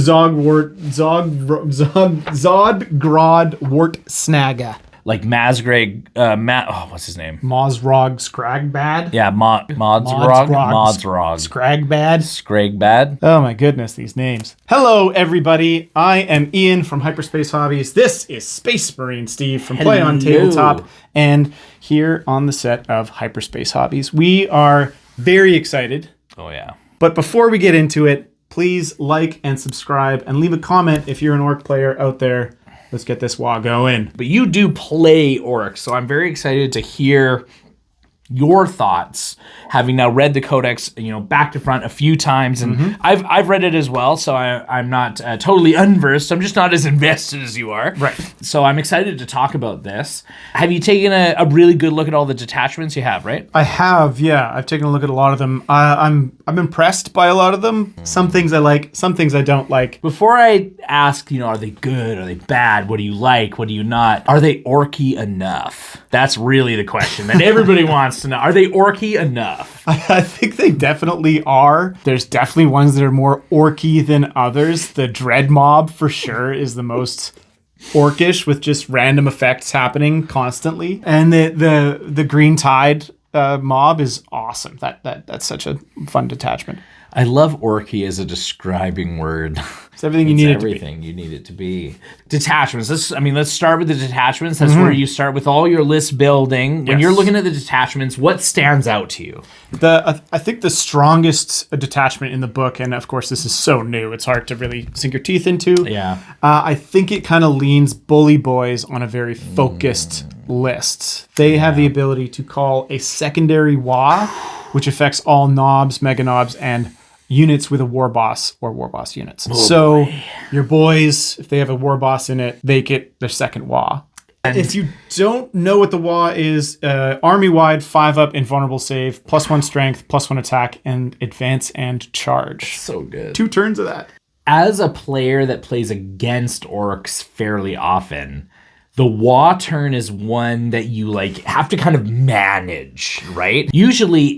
Zodgrod Wartsnaga. Like Mazgreg, what's his name? Mozrog Scragbad? Yeah, Modsrog. Scragbad. Oh my goodness, these names. Hello, everybody. I am Ian from Hyperspace Hobbies. This is Space Marine Steve from Play on Tabletop. And here on the set of Hyperspace Hobbies, we are very excited. Oh, yeah. But before we get into it, please like and subscribe and leave a comment if you're an Ork player out there. Let's get this WA going. But you do play Orc, so I'm very excited to hear your thoughts, having now read the Codex, back to front a few times, and I've read it as well, so I'm not totally unversed. I'm just not as invested as you are. Right. So I'm excited to talk about this. Have you taken a really good look at all the detachments you have, right? I have, yeah. I've taken a look at a lot of them. I'm impressed by a lot of them. Some things I like, some things I don't like. Before I ask, are they good? Are they bad? What do you like? What do you not? Are they orky enough? That's really the question that everybody wants to know. Are they orky enough? I think they definitely are. There's definitely ones that are more orky than others. The Dread Mob, for sure, is the most orcish, with just random effects happening constantly. And the Green Tide mob is awesome. That's such a fun detachment. I love orky as a describing word. It's everything you need it to be. Everything you need it to be. Detachments. Let's start with the detachments. That's where you start with all your list building. When you're looking at the detachments, what stands out to you? I think the strongest detachment in the book, and of course this is so new, it's hard to really sink your teeth into. Yeah. I think it kind of leans Bully Boys on a very focused list. They have the ability to call a secondary WA, which affects all knobs, mega knobs, and units with a war boss or war boss units. Your boys, if they have a war boss in it, they get their second WA. And if you don't know what the WA is, army-wide 5-up invulnerable save, +1 strength, +1 attack, and advance and charge. So good. 2 turns of that. As a player that plays against orcs fairly often, the WA turn is one that you have to kind of manage, right? Usually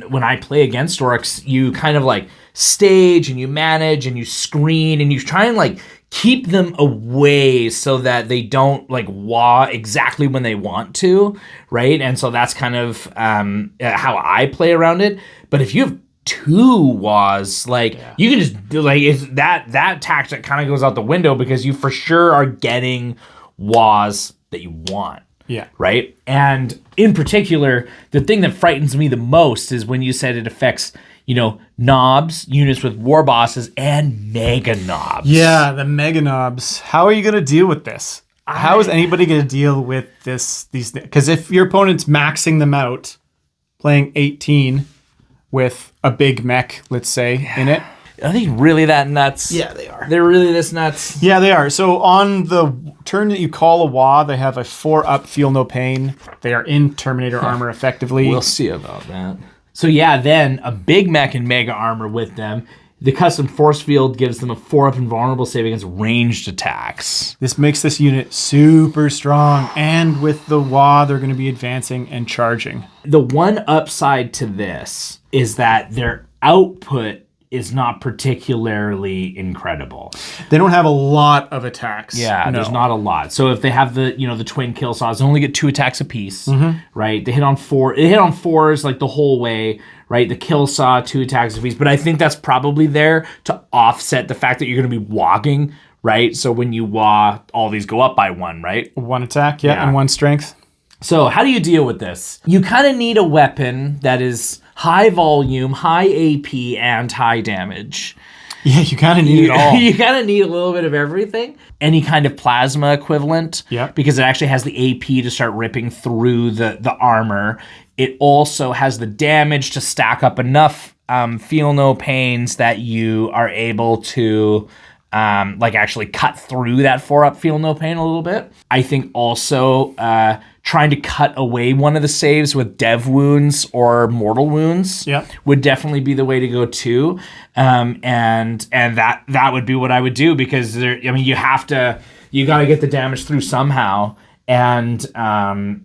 when I play against orcs, you kind of stage and you manage and you screen and you try and keep them away so that they don't WA exactly when they want to, right? And so that's kind of how I play around it. But if you have 2 WAs, you can just that tactic kind of goes out the window, because you for sure are getting WAs that you want. Yeah. Right? And in particular, the thing that frightens me the most is when you said it affects, knobs, units with war bosses, and mega knobs. Yeah, the mega knobs. How are you going to deal with this? How is anybody going to deal with these? Because if your opponent's maxing them out, playing 18 with a big mech, let's say, in it. Are they really that nuts? Yeah, they are. They're really this nuts? Yeah, they are. So on the turn that you call a WA, they have a 4-up Feel No Pain. They are in Terminator armor effectively. We'll see about that. So yeah, then a big mech and mega armor with them. The custom force field gives them a 4-up invulnerable save against ranged attacks. This makes this unit super strong. And with the WA, they're going to be advancing and charging. The one upside to this is that their output is not particularly incredible. They don't have a lot of attacks. Yeah, there's not a lot. So if they have the twin kill saws, they only get 2 attacks apiece, right? They hit on 4. They hit on 4s the whole way, right? The kill saw, 2 attacks apiece. But I think that's probably there to offset the fact that you're going to be wogging, right? So when you WA, all these go up by 1, right? 1 attack, and 1 strength. So how do you deal with this? You kind of need a weapon that is high volume, high AP, and high damage. Yeah, you kind of need it all. You kind of need a little bit of everything. Any kind of plasma equivalent. Yeah. Because it actually has the AP to start ripping through the armor. It also has the damage to stack up enough Feel No Pains that you are able to actually cut through that 4-up Feel No Pain a little bit. I think also trying to cut away one of the saves with dev wounds or mortal wounds would definitely be the way to go too. And that would be what I would do, because you got to get the damage through somehow. And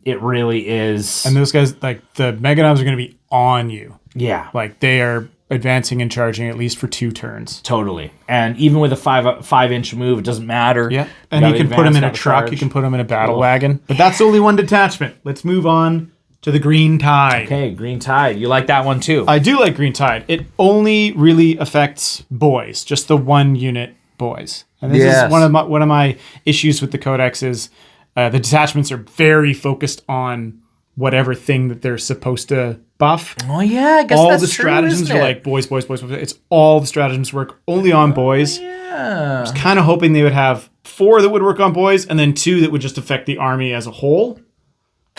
it really is. And those guys, the mega knobs are going to be on you. Yeah. They are advancing and charging at least for 2 turns. Totally. And even with a 5-inch move, it doesn't matter. Yeah. And you can put them in a truck. You can put them in a battle wagon. But that's only one detachment. Let's move on to the Green Tide. Okay, Green Tide. You like that one too? I do like Green Tide. It only really affects boys, just the 1 unit boys. And this is one of my issues with the Codex is the detachments are very focused on whatever thing that they're supposed to buff. Oh yeah, I guess all that's the stratagems are like boys. It's all the stratagems work only on boys. Yeah. I was kind of hoping they would have 4 that would work on boys and then 2 that would just affect the army as a whole.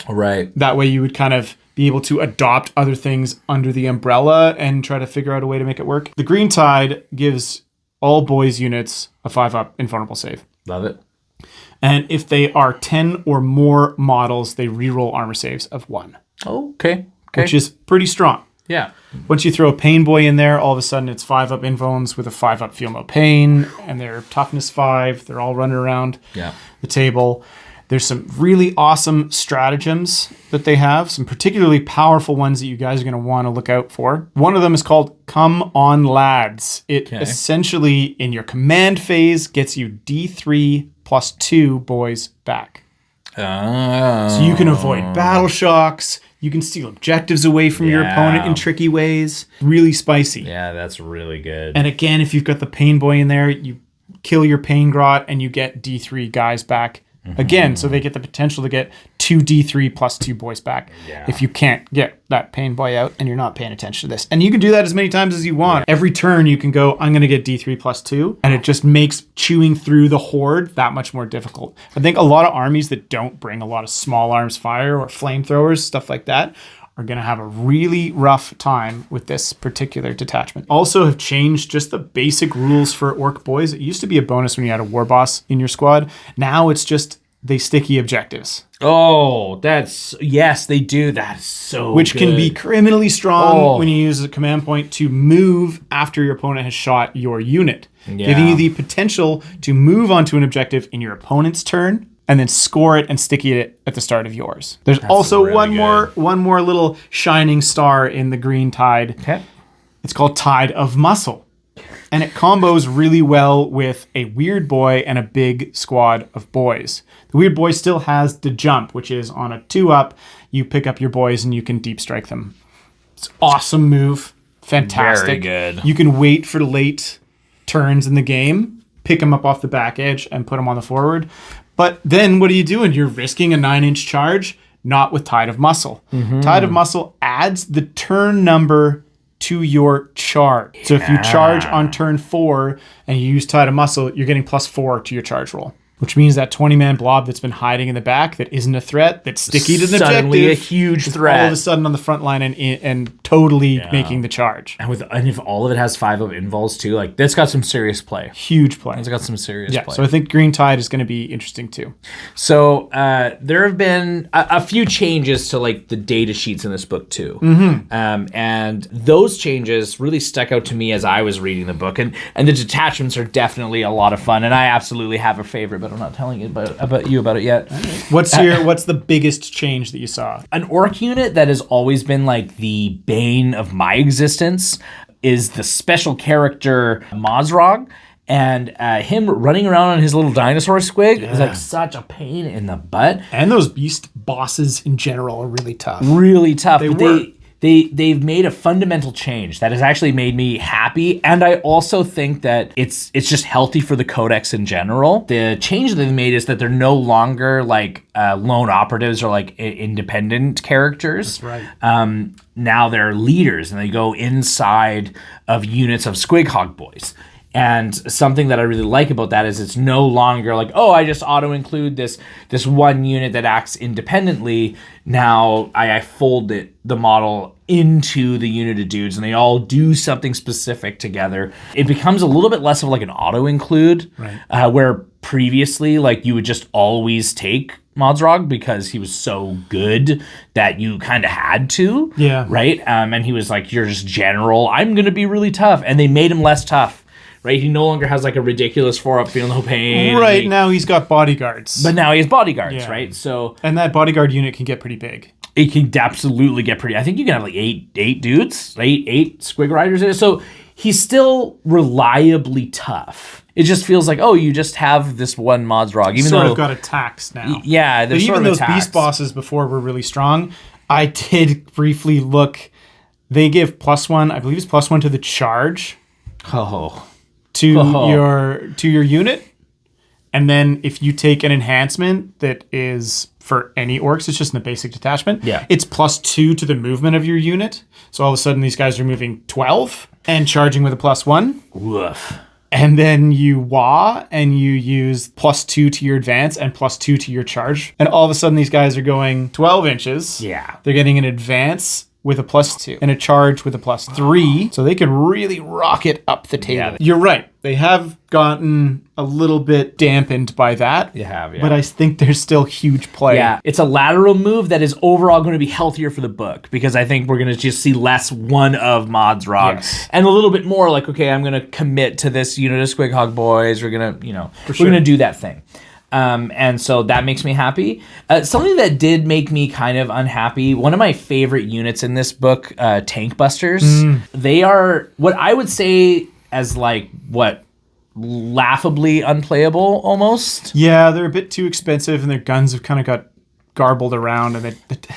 Right. That way you would kind of be able to adopt other things under the umbrella and try to figure out a way to make it work. The Green Tide gives all boys units a 5-up invulnerable save. Love it. And if they are 10 or more models, they reroll armor saves of 1. Okay. Which is pretty strong. Yeah. Once you throw a Pain Boy in there, all of a sudden it's 5-up invulns with a 5-up feel no pain, and they're toughness 5. They're all running around the table. There's some really awesome stratagems that they have, some particularly powerful ones that you guys are going to want to look out for. One of them is called Come On Lads. It essentially, in your command phase, gets you D3 plus 2 boys back. Oh. So you can avoid battle shocks. You can steal objectives away from your opponent in tricky ways. Really spicy. Yeah, that's really good. And again, if you've got the Pain Boy in there, you kill your Pain Grot and you get D3 guys back. Again, so they get the potential to get 2 D3 plus 2 boys back if you can't get that Pain Boy out and you're not paying attention to this. And you can do that as many times as you want. Every turn you can go, I'm going to get D3 plus 2. And it just makes chewing through the horde that much more difficult. I think a lot of armies that don't bring a lot of small arms fire or flamethrowers, stuff like that, are going to have a really rough time with this particular detachment. Also have changed just the basic rules for Orc boys. It used to be a bonus when you had a war boss in your squad. Now it's just they sticky objectives. Oh, yes, they do. That's so Which good. can be criminally strong when you use a command point to move after your opponent has shot your unit. Giving you the potential to move onto an objective in your opponent's turn and then score it and sticky it at the start of yours. There's also really one more little shining star in the Green Tide. Okay. It's called Tide of Muscle. And it combos really well with a Weird Boy and a big squad of boys. The Weird Boy still has the jump, which is on a 2-up. You pick up your boys and you can deep strike them. It's an awesome move. Fantastic. Very good. You can wait for late turns in the game, pick them up off the back edge and put them on the forward. But then what are you doing? You're risking a 9-inch charge, not with Tide of Muscle. Tide of Muscle adds the turn number to your charge. So if you charge on turn 4 and you use Tide of Muscle, you're getting +4 to your charge roll. Which means that 20-man blob that's been hiding in the back that isn't a threat, that's sticky to the objective. Suddenly a huge threat. All of a sudden on the front line and totally making the charge. And if all of it has 5-up invuls too, like that's got some serious play. Huge play. It's got some serious play. So I think Green Tide is going to be interesting too. So there have been a few changes to like the data sheets in this book too. And those changes really stuck out to me as I was reading the book. And the detachments are definitely a lot of fun. And I absolutely have a favorite, but I'm not telling you about it yet. What's the biggest change that you saw? An Orc unit that has always been like the bane of my existence is the special character Mazrog. And him running around on his little dinosaur squig is like such a pain in the butt. And those beast bosses in general are really tough. Really tough. They've made a fundamental change that has actually made me happy, and I also think that it's just healthy for the Codex in general. The change that they made is that they're no longer like lone operatives or like independent characters. That's right. Now they're leaders, and they go inside of units of Squighog boys. And something that I really like about that is it's no longer like, oh, I just auto-include this one unit that acts independently. Now I fold the model into the unit of dudes, and they all do something specific together. It becomes a little bit less of like an auto-include, right. Where previously like you would just always take Mazrog because he was so good that you kind of had to. Yeah. Right? And he was like, you're just general. I'm going to be really tough. And they made him less tough. Right, he no longer has like a ridiculous 4-up feel no pain. Right, now he's got bodyguards. But now he has bodyguards, right? So and that bodyguard unit can get pretty big. It can absolutely get pretty. I think you can have like eight dudes, eight squig riders in it. So he's still reliably tough. It just feels like, oh, you just have this one Modsrog. Even sort though of got attacks now. Yeah, But there's even sort of those attacks. beast bosses before were really strong. I did briefly look. They give +1. I believe it's +1 to the charge Oh, to your unit. And then if you take an enhancement that is for any orcs, it's just in the basic detachment. Yeah. It's +2 to the movement of your unit. So all of a sudden these guys are moving 12 and charging with a +1. woof. And then you wah and you use +2 to your advance and +2 to your charge. And all of a sudden these guys are going 12 inches. Yeah. They're getting an advance with a +2 and a charge with a +3. So they can really rocket up the table. Yeah. You're right. They have gotten a little bit dampened by that. You have, yeah. But I think there's still huge play. Yeah, it's a lateral move that is overall going to be healthier for the book because I think we're going to just see less one of Modsrog Yes. and a little bit more like, okay, I'm going to commit to this unit of Squig Hog boys. We're going to, we're sure. going to do that thing. And so that makes me happy. Something that did make me kind of unhappy, one of my favorite units in this book, Tank Busters, they are what I would say as like, laughably unplayable almost. Yeah, they're a bit too expensive and their guns have kind of got garbled around and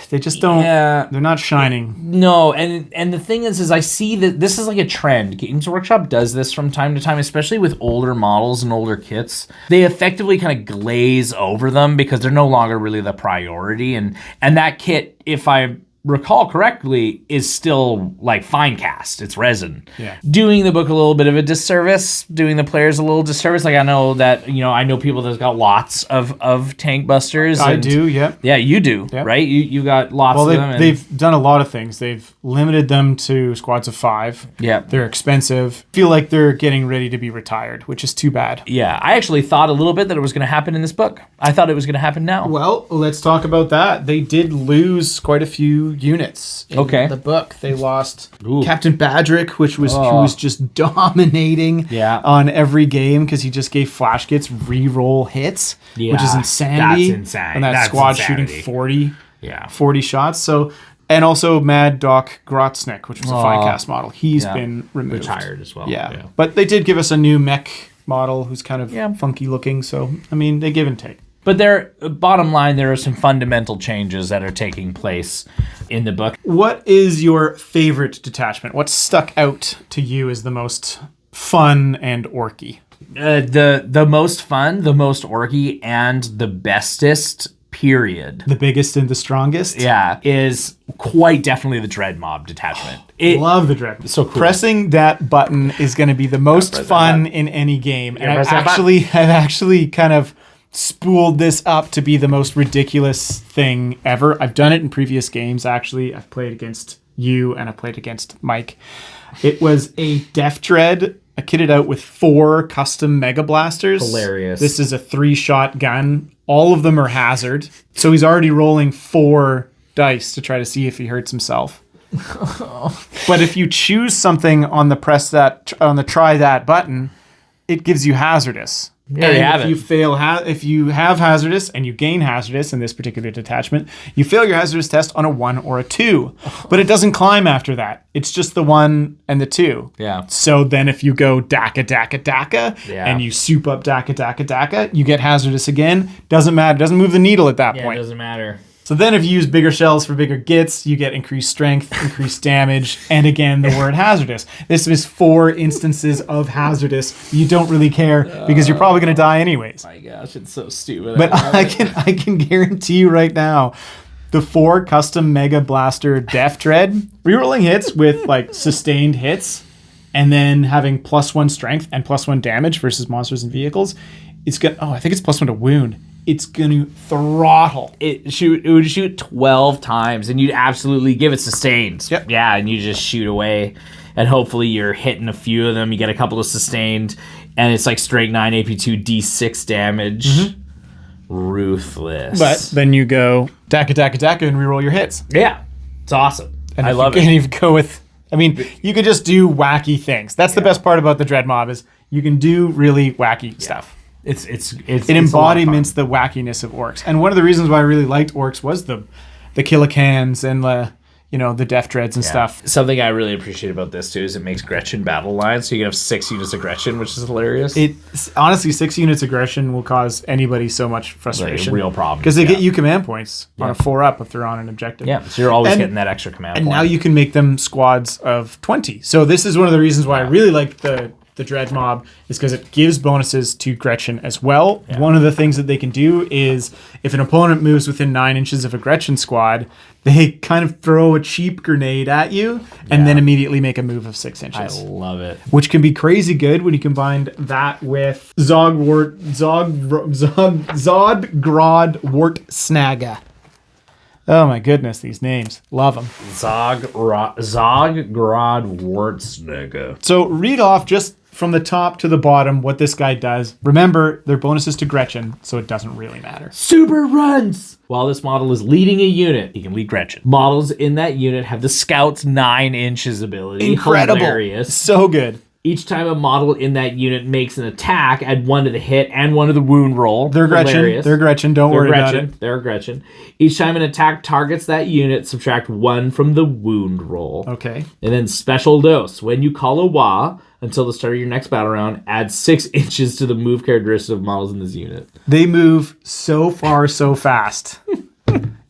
they just don't, they're not shining. No, and the thing is I see that this is like a trend. Games Workshop does this from time to time, especially with older models and older kits. They effectively kind of glaze over them because they're no longer really the priority. And that kit, if I recall correctly, is still like fine cast. It's resin. Yeah. Doing the book a little bit of a disservice, doing the players a little disservice. Like I know that, I know people that's got lots of tank busters. I do, yeah. Yeah, you do, Yep. right? You got lots of them. They've done a lot of things. They've limited them to squads of 5. Yeah. They're expensive. Feel like they're getting ready to be retired, which is too bad. Yeah, I actually thought a little bit that it was going to happen in this book. I thought it was going to happen now. Well, let's talk about that. They did lose quite a few units in the book. They lost Captain Badrick, who was just dominating on every game because he just gave flash kits re-roll hits, which is insanity. That's insane. And that squad shooting 40 shots. So, and also Mad Doc Grotznick, which was a fine cast model. He's been removed. Retired as well. Yeah. But they did give us a new mech model who's kind of funky looking. So, I mean, they give and take. But bottom line, there are some fundamental changes that are taking place in the book. What is your favorite detachment? What stuck out to you as the most fun and orky? The most fun, the most orky, and the bestest, period. The biggest and the strongest? Yeah, is quite definitely the Dread Mob detachment. Love the Dread. So cool. Pressing that button is going to be the most fun in any game. And I've actually kind of spooled this up to be the most ridiculous thing ever. I've done it in previous games, actually. I've played against you and I've played against Mike. It was a Def Dread, kitted out with 4 custom Mega Blasters. Hilarious. This is a 3-shot gun. All of them are hazard. So he's already rolling 4 dice to try to see if he hurts himself. But if you choose something on the try that button, it gives you hazardous. Yeah, if you have hazardous and you gain hazardous in this particular detachment, you fail your hazardous test on a 1 or a 2. But it doesn't climb after that. It's just the 1 and the 2. Yeah. So then if you go DACA, and you soup up DACA, you get hazardous again. Doesn't matter. Doesn't move the needle at that point. It doesn't matter. So then if you use bigger shells for bigger gits, you get increased strength, increased damage, and again, the word hazardous. This is 4 instances of hazardous. You don't really care because you're probably going to die anyways. My gosh, it's so stupid. But I can guarantee you right now, the 4 custom Mega Blaster Def Dread, rerolling hits with like sustained hits, and then having +1 strength and +1 damage versus monsters and vehicles, it's going I think it's +1 to wound. It's going to throttle. It would shoot 12 times, and you'd absolutely give it sustained. Yep. Yeah, and you just shoot away, and hopefully you're hitting a few of them. You get a couple of sustained, and it's like straight 9 AP2 D6 damage. Mm-hmm. Ruthless. But then you go DACA and reroll your hits. Yeah, it's awesome. And I love it. it. And you go with, you could just do wacky things. That's the best part about the Dread Mob is you can do really wacky stuff. It embodiments the wackiness of orcs. And one of the reasons why I really liked orcs was the the Killicans and the the Death Dreads and stuff. Something I really appreciate about this too is it makes Gretchin battle lines, so you can have 6 units of Gretchin, which is hilarious. It's honestly 6 units of Gretchin will cause anybody so much frustration. Like a real problem. Because they get you command points on a 4-up if they're on an objective. Yeah, so you're always getting that extra command point. And now you can make them squads of 20. So this is one of the reasons why I really like the Dread Mob, is because it gives bonuses to Gretchin as well. Yeah. One of the things that they can do is if an opponent moves within 9 inches of a Gretchin squad, they kind of throw a cheap grenade at you and then immediately make a move of 6 inches. I love it. Which can be crazy good when you combine that with Zodgrod Wartsnaga. Oh my goodness, these names. Love them. Zodgrod Wartsnaga. So read off just from the top to the bottom what this guy does. Remember, they're bonuses to Gretchin, so it doesn't really matter. Super runs! While this model is leading a unit, he can lead Gretchin. Models in that unit have the Scout's 9 inches ability. Incredible. Hilarious. So good. Each time a model in that unit makes an attack, add 1 to the hit and 1 to the wound roll. They're Gretchin. Hilarious. They're Gretchin. Don't worry about it. They're Gretchin. Each time an attack targets that unit, subtract 1 from the wound roll. Okay. And then special dose. When you call a Wah, until the start of your next battle round, add 6 inches to the move characteristic of models in this unit. They move so far, so fast.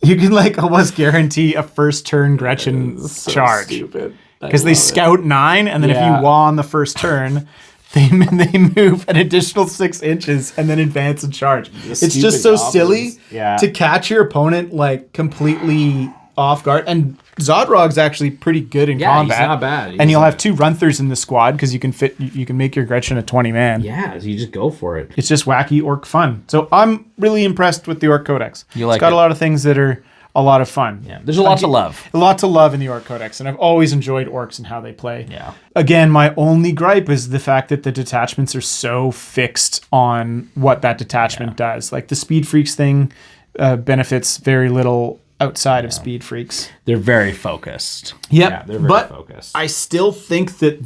You can almost guarantee a first turn Gretchin charge. Stupid. Because they scout 9, and then if you wah on the first turn, they move an additional 6 inches and then advance and charge. It's just so silly to catch your opponent completely off guard. And Zodrog's actually pretty good in combat. He's not bad. And you'll have 2 run-throughs in the squad because you can make your Gretchin a 20-man. Yeah, so you just go for it. It's just wacky orc fun. So I'm really impressed with the Ork Codex. It's got a lot of things that are a lot of fun. Yeah, there's a lot to love. A lot to love in the Ork Codex, and I've always enjoyed orcs and how they play. Yeah. Again, my only gripe is the fact that the detachments are so fixed on what that detachment does. Like the Speed Freaks thing benefits very little outside of Speed Freaks. They're very focused. Yep. Yeah, they're very focused. I still think that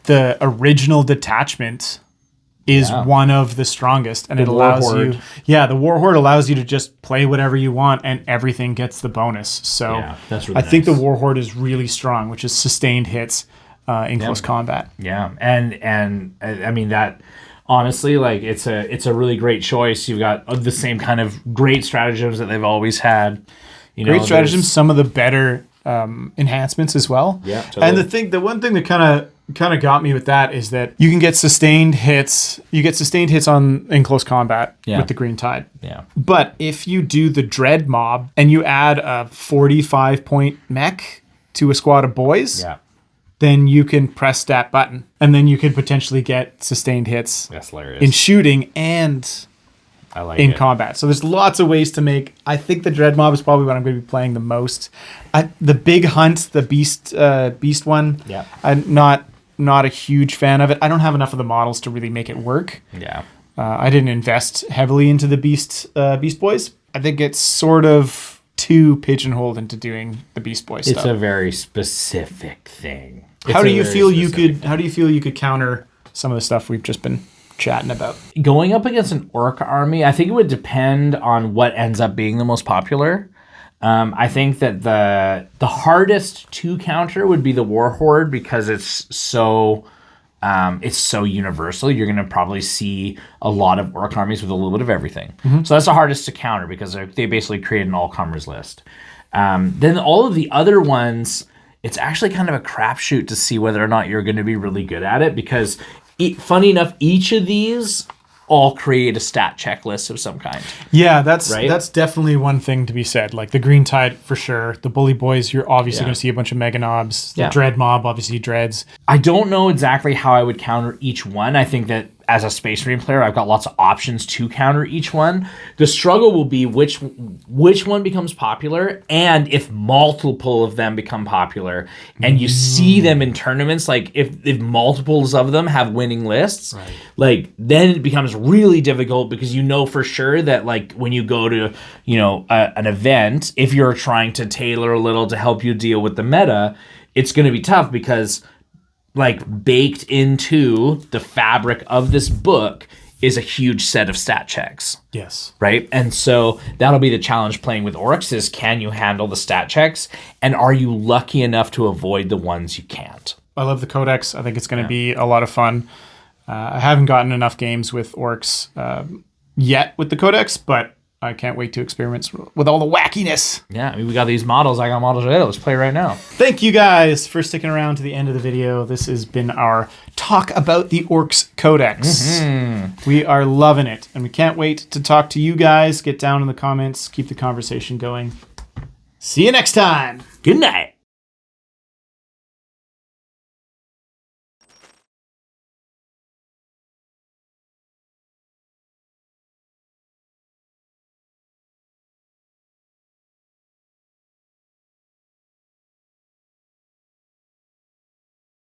the original detachment is one of the strongest, and it allows you. Yeah, the Warhorde allows you to just play whatever you want, and everything gets the bonus. So that's really I think the Warhorde is really strong, which is sustained hits in close combat. Yeah, and I mean that. Honestly, it's a really great choice. You've got the same kind of great stratagems that they've always had. Great stratagems, some of the better enhancements as well. Yeah, totally. And the one thing that kind of got me with that is that you can get sustained hits. You get sustained hits in close combat with the Green Tide. Yeah. But if you do the Dread Mob and you add a 45-point mech to a squad of boys, then you can press that button, and then you can potentially get sustained hits. That's hilarious. In shooting and in combat. So there's lots of ways to make. I think the Dread Mob is probably what I'm going to be playing the most. The Big Hunt, the Beast one. Yeah. I'm not a huge fan of it. I don't have enough of the models to really make it work. Yeah. I didn't invest heavily into the Beast Boys. I think it's sort of too pigeonholed into doing the Beast Boy stuff. It's a very specific thing. How do you feel you could counter some of the stuff we've just been chatting about? Going up against an orc army, I think it would depend on what ends up being the most popular. I think that the hardest to counter would be the Warhorde because it's so universal. You're going to probably see a lot of orc armies with a little bit of everything. Mm-hmm. So that's the hardest to counter because they basically create an all-comers list. Then all of the other ones, it's actually kind of a crapshoot to see whether or not you're going to be really good at it because, funny enough, each of these all create a stat checklist of some kind. Yeah, that's definitely one thing to be said. Like the Green Tide, for sure. The Bully Boys, you're obviously going to see a bunch of Mega Knobs. The Dread Mob, obviously Dreads. I don't know exactly how I would counter each one. I think that as a Space Marine player, I've got lots of options to counter each one. The struggle will be which one becomes popular, and if multiple of them become popular, and you see them in tournaments, like if multiples of them have winning lists, then it becomes really difficult because you know for sure that like when you go to an event, if you're trying to tailor a little to help you deal with the meta, it's going to be tough because like baked into the fabric of this book is a huge set of stat checks. Yes. Right? And so that'll be the challenge playing with orcs is can you handle the stat checks? And are you lucky enough to avoid the ones you can't? I love the Codex. I think it's going to be a lot of fun. I haven't gotten enough games with orcs yet with the Codex, but I can't wait to experiment with all the wackiness. Yeah, I mean, we got these models. I got models right there. Let's play right now. Thank you guys for sticking around to the end of the video. This has been our talk about the Orks Codex. We are loving it, and we can't wait to talk to you guys. Get down in the comments. Keep the conversation going. See you next time. Good night.